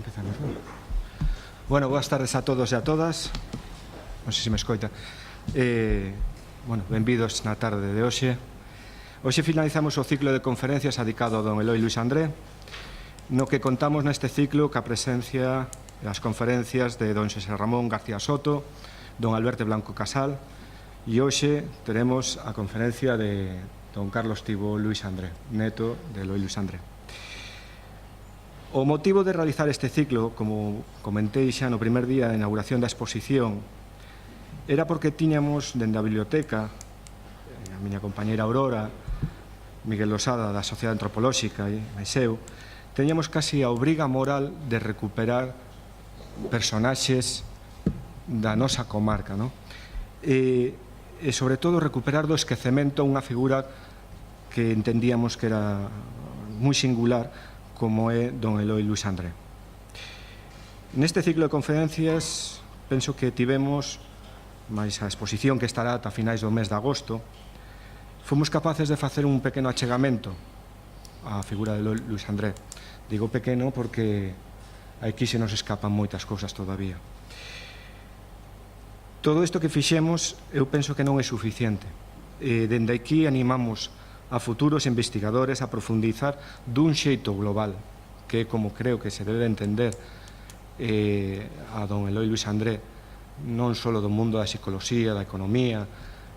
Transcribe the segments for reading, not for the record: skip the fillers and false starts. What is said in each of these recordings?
Empezamos, non? Bueno, boas tardes a todos e a todas. Non sei se me escoita. Benvidos na tarde de hoxe. Hoxe finalizamos o ciclo de conferencias dedicado a don Eloi Luís André, no que contamos neste ciclo ca presencia das conferencias de don Xosé Ramón García Soto, don Alberto Blanco Casal, e hoxe teremos a conferencia de don Carlos Tibo Luís André, neto de Eloi Luís André. O motivo de realizar este ciclo, como comentei xa no primer día de inauguración da exposición, era porque tiñamos dende a biblioteca, a miña compañeira Aurora, Miguel Losada da Sociedade Antropolóxica e eu, teñamos casi a obriga moral de recuperar personaxes da nosa comarca, non? E sobre todo recuperar do esquecemento unha figura que entendíamos que era moi singular, como é don Eloi Luís André. Neste ciclo de conferencias penso que tivemos, máis a exposición que estará ata finais do mes de agosto, fomos capaces de facer un pequeno achegamento á figura de Eloi Luís André. Digo pequeno porque aquí se nos escapan moitas cousas todavía. Todo isto que fixemos eu penso que non é suficiente. Dende aquí animamos a futuros investigadores a profundizar dun xeito global, que é como creo que se debe entender a don Eloi Luís André, non só do mundo da psicoloxía, da economía,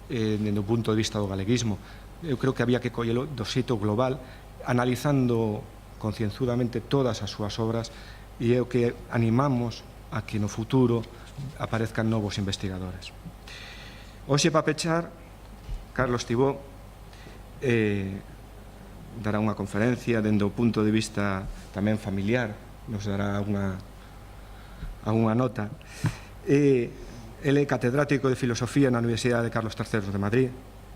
dende o punto de vista do galeguismo. Eu creo que había que collelo do xeito global, analizando concienzudamente todas as súas obras, e é o que animamos a que no futuro aparezcan novos investigadores. Hoxe, para pechar, Carlos Tibó dará unha conferencia dende o punto de vista tamén familiar, nos dará unha nota. Ele é catedrático de Filosofía na Universidade de Carlos III de Madrid,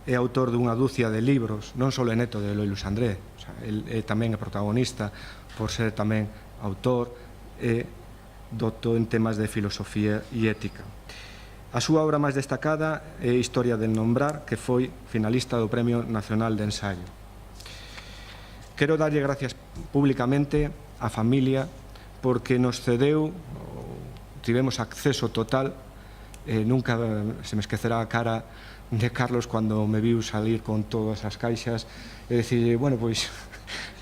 é autor dunha dúcia de libros, non só é neto de Eloi Luís André, ele tamén é protagonista por ser tamén autor e doutor en temas de filosofía e ética. A súa obra máis destacada é Historia del Nombrar, que foi finalista do Premio Nacional de Ensaio. Quero darlle gracias públicamente á familia porque nos cedeu, tivemos acceso total, nunca se me esquecerá a cara de Carlos cando me viu salir con todas as caixas e dicir, bueno, pois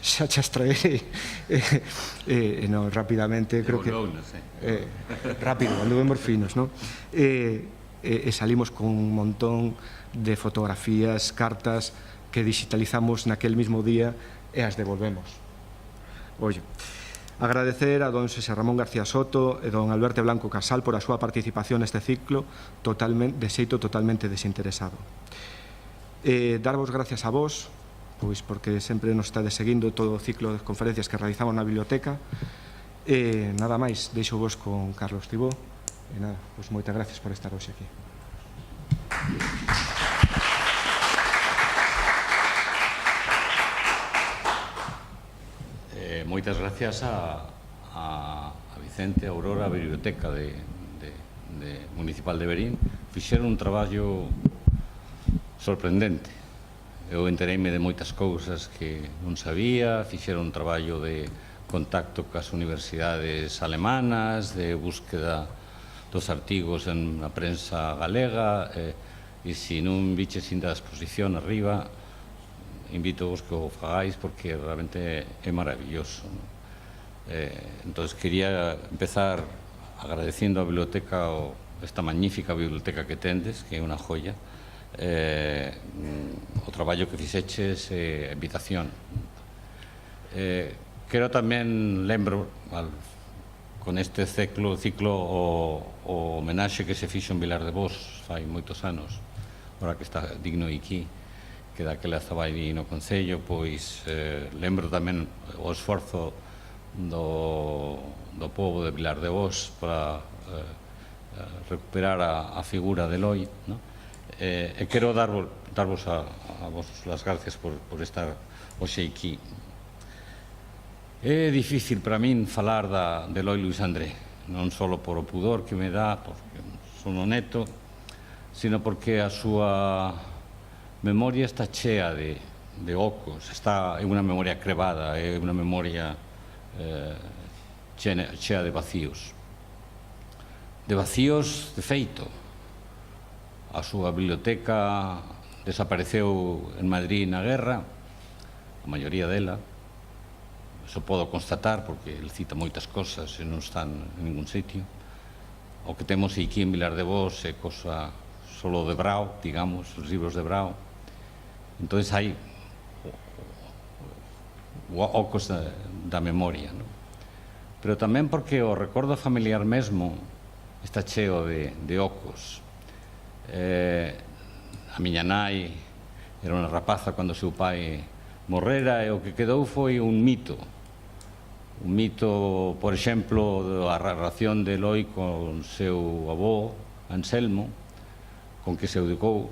xa che traerei. Non, rapidamente, creo que rápido, anduvemos finos, non? E salimos con un montón de fotografías, cartas que digitalizamos naquel mismo día e as devolvemos. Oye, agradecer a don Xosé Ramón García Soto e don Alberto Blanco Casal por a súa participación neste ciclo de xeito totalmente desinteresado. Darvos gracias a vos, pois porque sempre nos estades seguindo todo o ciclo de conferencias que realizamos na biblioteca. Nada máis, deixo vos con Carlos Tibó. E nada, pois moitas gracias por estar hoxe aquí. Moitas gracias a Vicente, a Aurora, a Biblioteca Municipal de Verín. Fixeron un traballo sorprendente. Eu entereime de moitas cousas que non sabía, fixeron un traballo de contacto cas universidades alemanas, de búsqueda dos artigos na prensa galega, e se non viches ainda a exposición arriba, invito vos que o fagáis porque realmente é maravilloso. Entón, quería empezar agradeciendo á biblioteca, esta magnífica biblioteca que tendes, que é unha joia, o traballo que fixeches e a invitación. Quero tamén lembro con este ciclo o homenaxe que se fixo en Vilar de Bos fai moitos anos, ahora que está digno aquí, que daquela estaba aí no Concello, pois lembro tamén o esforzo do povo de Vilar de Bos para recuperar a figura de Eloi, e quero darvos a vos as gracias por estar hoxe aquí. É difícil para min falar de Eloi Luís André, non só por o pudor que me dá, porque son o neto, sino porque a súa memoria está chea de ocos, é unha memoria crevada, é unha memoria chea de vacíos. De vacíos, de feito. A súa biblioteca desapareceu en Madrid na guerra, a maioría dela. Eso podo constatar porque ele cita moitas cosas e non están en ningún sitio. O que temos aquí en Vilar de Vos é cosa solo de Brao, digamos, os libros de Brao. Entón hai ocos da memoria, non? Pero tamén porque o recordo familiar mesmo está cheo de ocos. A miña nai era unha rapaza cando o seu pai morrera e o que quedou foi un mito. Un mito, por exemplo, da relación de Eloi con seu avó, Anselmo, con que se educou.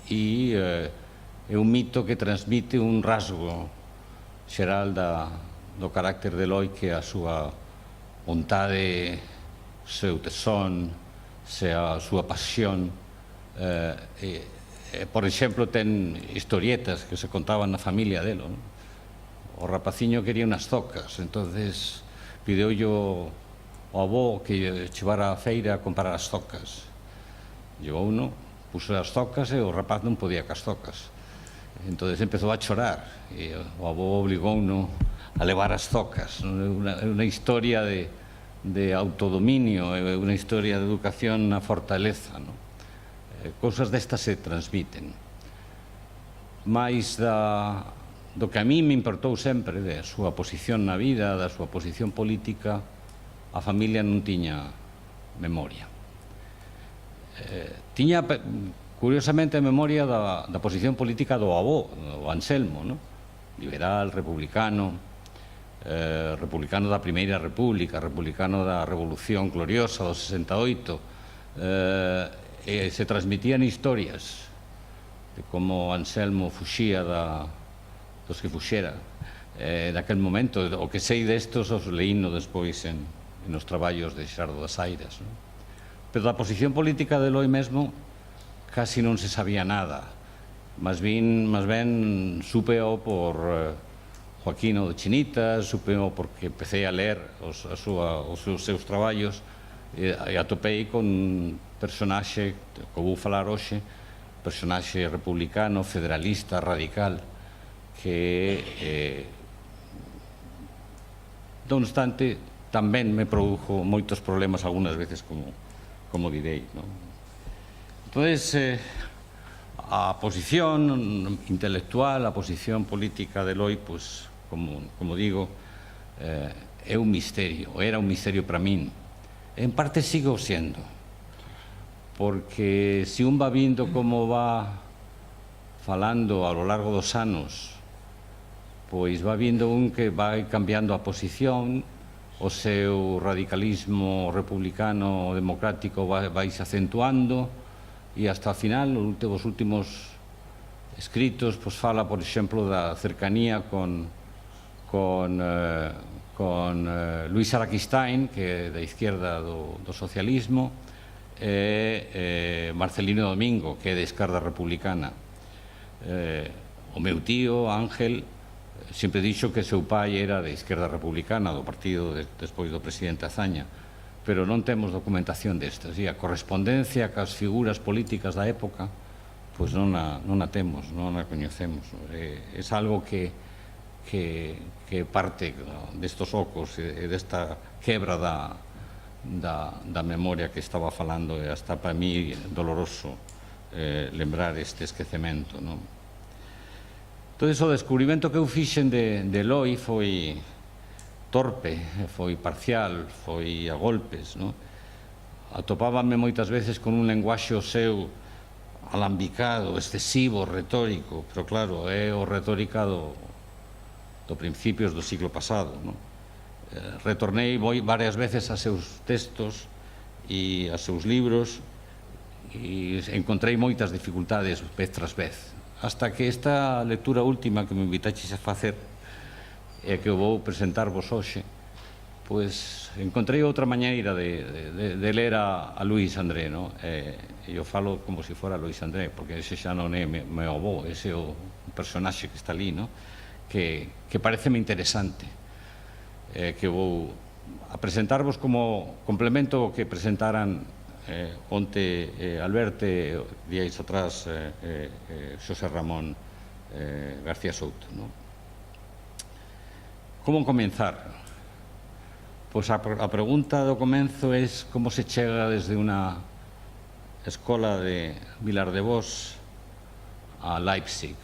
E é un mito que transmite un rasgo xeral do carácter de Eloi, que a súa vontade, o seu tesón, a súa pasión. Por exemplo, ten historietas que se contaban na familia delo. O rapaciño quería unas zocas, entonces pideullo ao avó que chevara á feira a comprar as zocas. Llevou uno, puso as zocas e o rapaz non podía cas zocas. Entonces empezou a chorar e o avó obligouno a levar as zocas. É unha historia de autodominio, é unha historia de educación na fortaleza. Cousas destas se transmiten. Mais do que a mí me importou sempre, da súa posición na vida, da súa posición política, a familia non tiña memoria. Tiña, curiosamente, memoria da posición política do avó, o Anselmo, liberal, republicano, republicano da Primeira República, republicano da Revolución Gloriosa do 68, e se transmitían historias de como Anselmo fuxía dos que fuxera daquel momento. O que sei destos os leíno despois nos traballos de Xardo das Airas. Pero da posición política de Eloi mesmo casi non se sabía nada. Más ben súpeo por Joaquino de Chinitas, súpeo porque empecé a ler os seus traballos e atopei con un personaxe que vou falar hoxe, personaxe republicano, federalista, radical, que non obstante tamén me produjo moitos problemas algunhas veces, como direi. Entón, a posición intelectual, a posición política de Eloi, pues, como digo, é un misterio, era un misterio para min. En parte sigo sendo, porque se un va vindo como va falando a lo largo dos anos, pois va vindo un que vai cambiando a posición, o seu radicalismo republicano democrático vai se acentuando e hasta o final, os últimos escritos, pois fala, por exemplo, da cercanía con Luis Araquistain, que é da izquierda do socialismo, e Marcelino Domingo, que é da esquerda republicana. O meu tío, Ángel, sempre dixo que seu pai era de esquerda republicana, do partido despois do presidente Azaña, pero non temos documentación destas, e a correspondencia cas figuras políticas da época, pois non a temos, non a coñecemos. É algo que parte destos ocos e desta quebra da memoria que estaba falando, e hasta para mí doloroso lembrar este esquecemento. Todo o descubrimento que eu fixen de Eloi foi torpe, foi parcial, foi a golpes. Atopábame moitas veces con un lenguaxe o seu alambicado, excesivo, retórico, pero claro, é o retórica do principios do siglo pasado. Retornei varias veces a seus textos e a seus libros e encontrei moitas dificultades vez tras vez, hasta que esta lectura última que me invitaxes a facer e que eu vou presentarvos hoxe, pois encontrei outra maneira de ler a Luís André. E eu falo como se fora Luís André, porque ese xa non é meu avó, ese é o personaxe que está ali, que pareceme interesante. que vou a presentarvos como complemento ao que presentaran onte Alberto e días atrás Xosé Ramón García Souto, ¿no? Como comenzar? Pois a pregunta do comenzo é como se chega desde unha escola de Vilardevós a Leipzig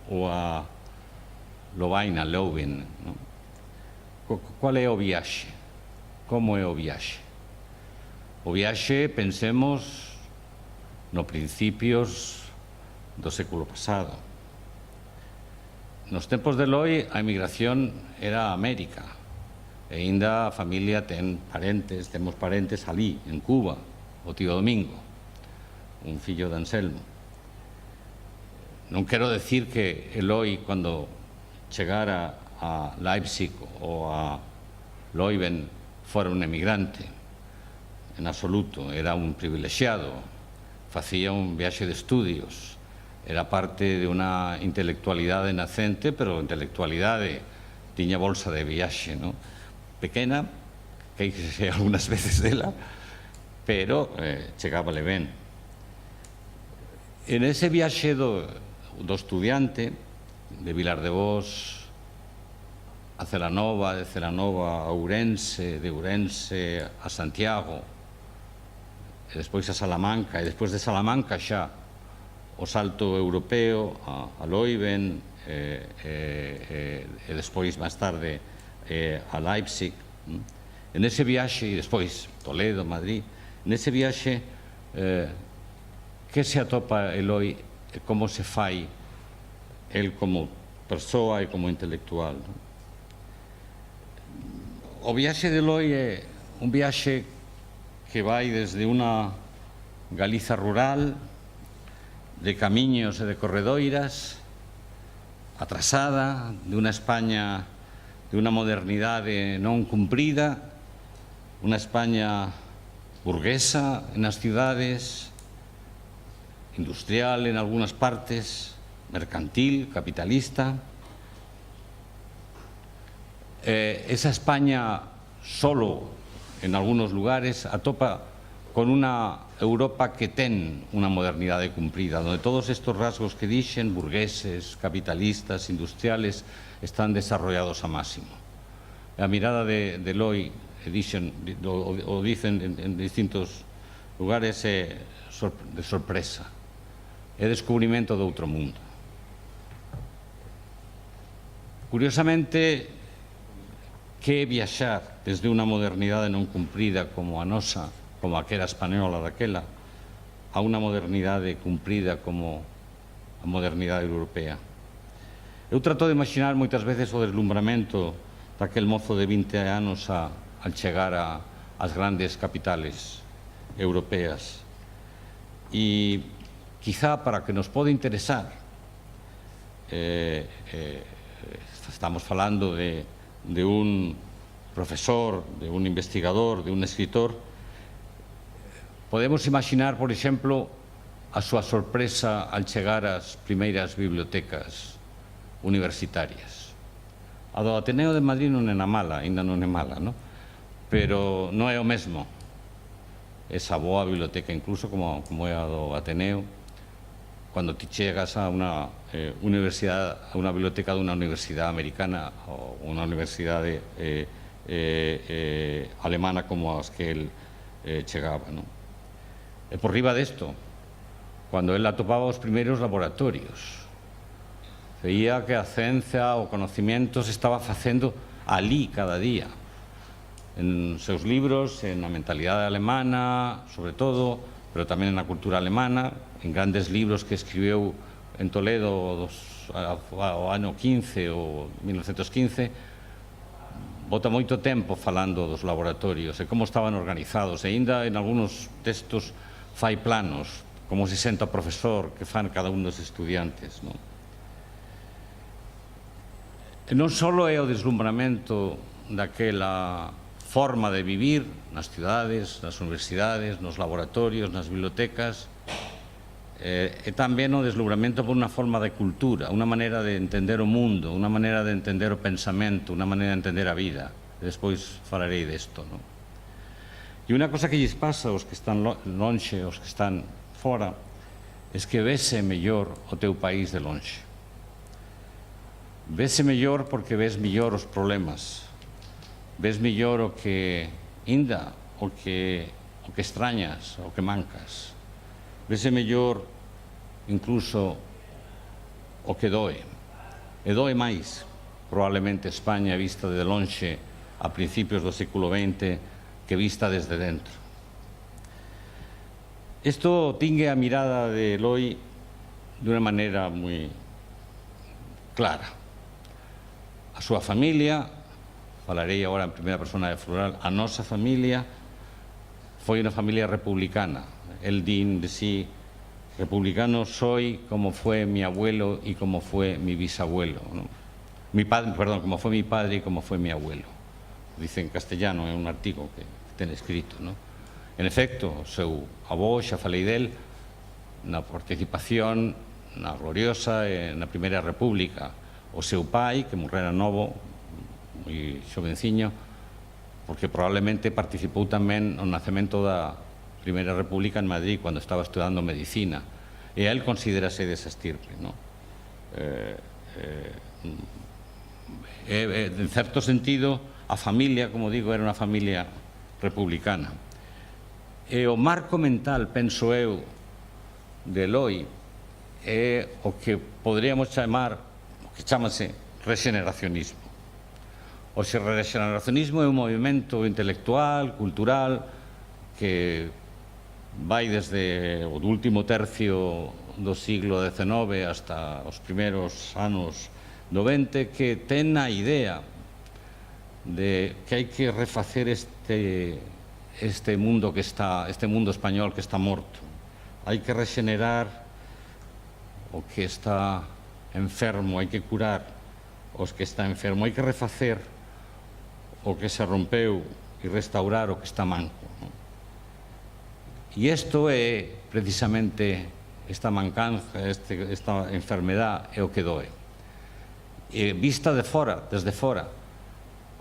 ou a Lovaina, Leuven, ¿no? Qual é o viaxe? Como é o viaxe? O viaxe, pensemos, no principios do século pasado. Nos tempos de Eloi, a emigración era a América. E ainda a familia temos parentes alí, en Cuba, o tío Domingo, un fillo de Anselmo. Non quero decir que Eloi, cando chegara a Leipzig ou a Leuven, fora un emigrante. En absoluto, era un privilexiado, facía un viaxe de estudios, era parte de unha intelectualidade nacente, pero intelectualidade tiña bolsa de viaxe, ¿no? Pequena, que sei algunas veces dela, pero chegábale ben. En ese viaxe do estudiante de Vilardevós a Celanova, de Celanova a Ourense, de Ourense a Santiago, e despois a Salamanca, e despois de Salamanca xa o salto europeo a Leuven, e despois máis tarde a Leipzig. En ese viaxe, e despois Toledo, Madrid, nese viaxe que se atopa Eloi e como se fai el como persoa e como intelectual, ¿no? O viaxe de Eloi é un viaxe que vai desde unha Galiza rural, de camiños e de corredoiras, atrasada, de unha España de unha modernidade non cumprida, unha España burguesa nas cidades, industrial en algunhas partes, mercantil, capitalista. Esa España solo en algunos lugares atopa con unha Europa que ten unha modernidade cumprida, onde todos estes rasgos que dixen, burgueses, capitalistas, industriales, están desarrollados a máximo. A mirada de Eloi, o dicen en distintos lugares, é de sorpresa, é descubrimento de outro mundo. Curiosamente, que é viaxar desde unha modernidade non cumprida como a nosa, como a que era española daquela, a unha modernidade cumprida como a modernidade europea. Eu trato de imaginar moitas veces o deslumbramento daquel mozo de 20 anos al chegar ás grandes capitales europeas. E quizá para que nos pode interesar, estamos falando de un profesor, de un investigador, de un escritor, podemos imaginar, por exemplo, a súa sorpresa al chegar ás primeiras bibliotecas universitarias. A do Ateneo de Madrid non é na mala, ainda non é mala, ¿no? Pero non é o mesmo esa boa biblioteca, incluso como é a do Ateneo, cando ti chegas a unha universidade, a unha biblioteca dunha universidade americana ou unha universidade alemana como as que el chegaba, ¿no? E por riba desto, cando el atopaba os primeiros laboratorios, veía que a ciencia, o conocimiento se estaba facendo ali cada día, en seus libros, en a mentalidade alemana, sobre todo, pero tamén na cultura alemana, en grandes libros que escribeu en Toledo ao ano 15 ou 1915, bota moito tempo falando dos laboratorios e como estaban organizados, e ainda en algúns textos fai planos, como se senta o profesor que fan cada un dos estudiantes, non? E non só é o deslumbramento daquela forma de vivir nas cidades, nas universidades, nos laboratorios, nas bibliotecas, é tamén o deslumbramento por unha forma de cultura, unha maneira de entender o mundo, unha maneira de entender o pensamento, unha maneira de entender a vida. Despois falarei desto, non? E unha cosa que lles pasa aos que están lonxe, aos que están fora, é que vese mellor o teu país de lonxe. Vese mellor porque ves mellor os problemas, ves mellor o que inda, o que extrañas, o que mancas. Vese mellor incluso o que doe. E doe máis, probablemente, España vista de lonxe a principios do século XX que vista desde dentro. Isto tingue a mirada de Eloi dunha maneira moi clara. A súa familia, falarei agora en primeira persona de plural, a nosa familia foi unha familia republicana. El din de sí, republicano soy como fue mi abuelo y como fue mi bisabuelo, ¿no? Como fue mi padre y como fue mi abuelo. Dice en castellano, é un artigo que ten escrito, ¿no? En efecto, o seu avó, xa falei del, na participación na gloriosa e na Primeira República. O seu pai, que morrera novo, moi xovenciño, porque probablemente participou tamén no nacemento da Primeira República en Madrid cando estaba estudando medicina, e él considérase desa estirpe, ¿no? En certo sentido, a familia, como digo, era unha familia republicana. E o marco mental, penso eu, de Eloi é o que poderíamos chamar, o que chamase rexeneracionismo. O rexeneracionismo é un movimento intelectual, cultural, que vai desde o último tercio do siglo XIX hasta os primeiros anos do XX, que ten a idea de que hai que refacer este mundo español que está morto. Hai que rexenerar o que está enfermo, hai que curar os que está enfermo, hai que refacer o que se rompeu e restaurar o que está manco, ¿no? E isto é precisamente esta mancanza, esta enfermedad é o que doe. E vista de fora, desde fora,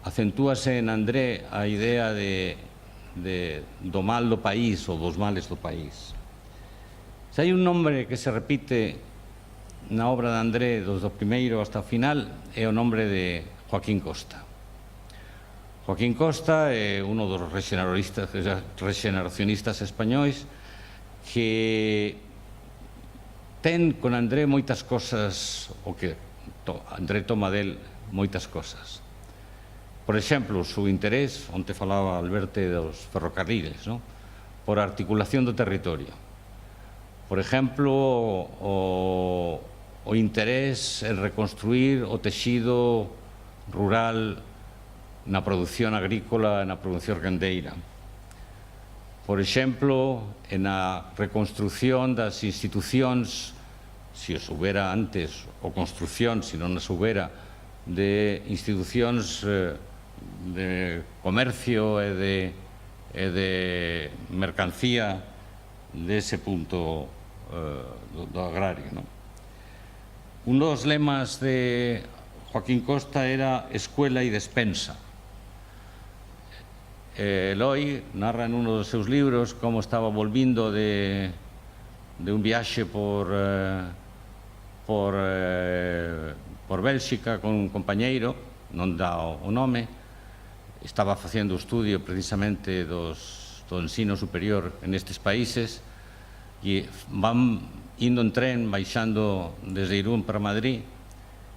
acentúase en André a idea do mal do país ou dos males do país. Se hai un nombre que se repite na obra de André, desde o primeiro hasta o final, é o nombre de Joaquín Costa. Joaquín Costa é un dos rexeneracionistas españois que ten con André moitas cosas, o que André toma del moitas cosas. Por exemplo, o seu interés, onde falaba Alberto dos ferrocarriles, ¿no? Por articulación do territorio. Por exemplo, o interés en reconstruir o texido rural na produción agrícola e na produción gandeira. Por exemplo, na reconstrucción das institucións, se os houbera antes, ou construcción, se non as houbera, de institucións de comercio e de mercancía dese punto do agrario, ¿no? Un dos lemas de Joaquín Costa era escuela e despensa. Eloi narra en uno dos seus libros como estaba volvindo de un viaxe por Bélxica con un compañeiro, non dá o nome, estaba facendo o estudio precisamente do ensino superior en estes países e van indo en tren, baixando desde Irún para Madrid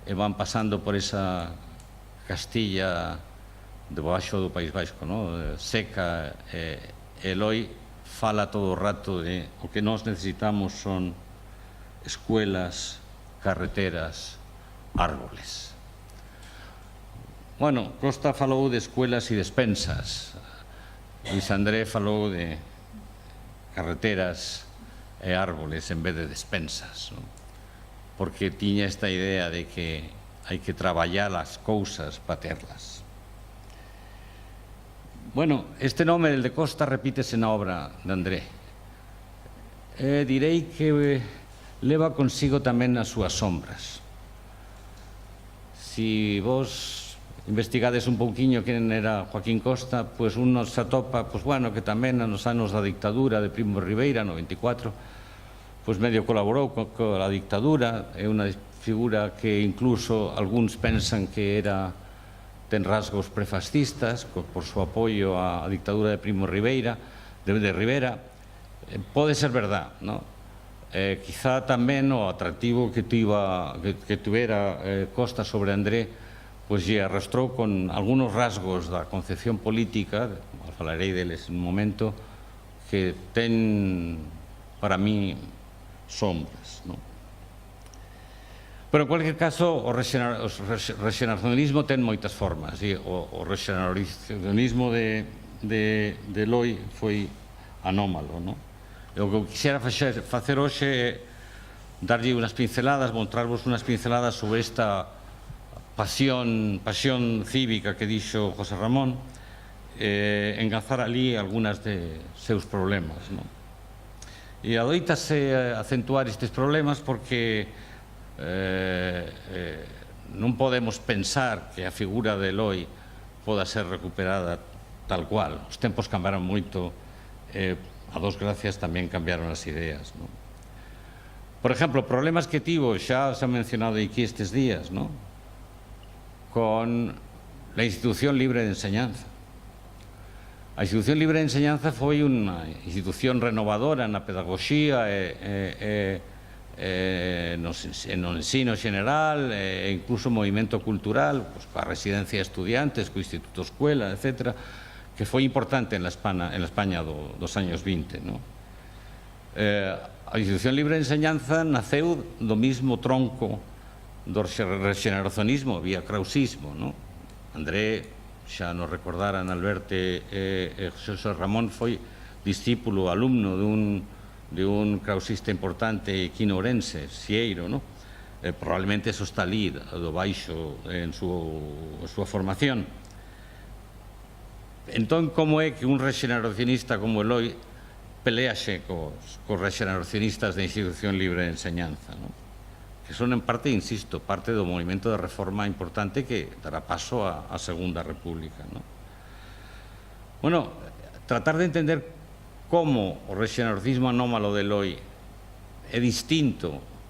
e van pasando por esa Castilla debaixo do País Vasco, ¿no? Seca. Eloi fala todo o rato de o que nós necesitamos son escuelas, carreteras, árboles. Bueno, Costa falou de escuelas e despensas. Luis André falou de carreteras e árboles en vez de despensas, ¿no? Porque tiña esta idea de que hai que traballar as cousas para terlas. Bueno, este nome del de Costa repítese na obra de André. direi que leva consigo tamén as súas sombras. Si vos investigades un pouquiño quen era Joaquín Costa, pois un nos atopa, pois bueno, que tamén nos anos da dictadura de Primo de Rivera, no 24, pois medio colaborou coa dictadura, é unha figura que incluso algúns pensan que ten rasgos prefascistas por su apoio á dictadura de Primo de Rivera. Pode ser verdad, non? Quizá tamén o atractivo que tuvera Costa sobre André pois lle arrastrou con algunos rasgos da concepción política, falarei deles en un momento, que ten para mí sombras, non? Pero en cualquier caso o rexeneracionismo ten moitas formas, e o rexeneracionismo de Eloi foi anómalo, non? E o que eu quixera facer hoxe é darlle unhas pinceladas, mostrarvos unhas pinceladas sobre esta pasión cívica que dixo José Ramón, enganzar ali algunhas de seus problemas, non? E adoítase acentuar estes problemas porque non podemos pensar que a figura de Eloi poda ser recuperada tal cual. Os tempos cambiaron moito, a dos gracias tamén cambiaron as ideas, non? Por exemplo, problemas que tivo, xa se ha mencionado aquí estes días, non? Con la Institución Libre de Enseñanza. A Institución Libre de Enseñanza foi unha institución renovadora na pedagogía no ensino xeneral, e incluso movimento cultural, coa residencia de estudiantes, co Instituto Escuela, etc., que foi importante en la España dos años 20. A Institución Libre de Enseñanza naceu do mismo tronco do rexeneracionismo vía krausismo. André, xa nos recordaran Alberto e José Ramón, foi discípulo, alumno de un krausista importante quinourense, Sieiro, probablemente eso está ali, do baixo, en súa formación. Entón, como é que un rexeneracionista como Eloi peleaxe cos rexeneracionistas da Institución Libre de Enseñanza, que son en parte, insisto, parte do movimento de reforma importante que dará paso á Segunda República. Bueno, tratar de entender como o rexeneracionismo anómalo de Eloi é distinto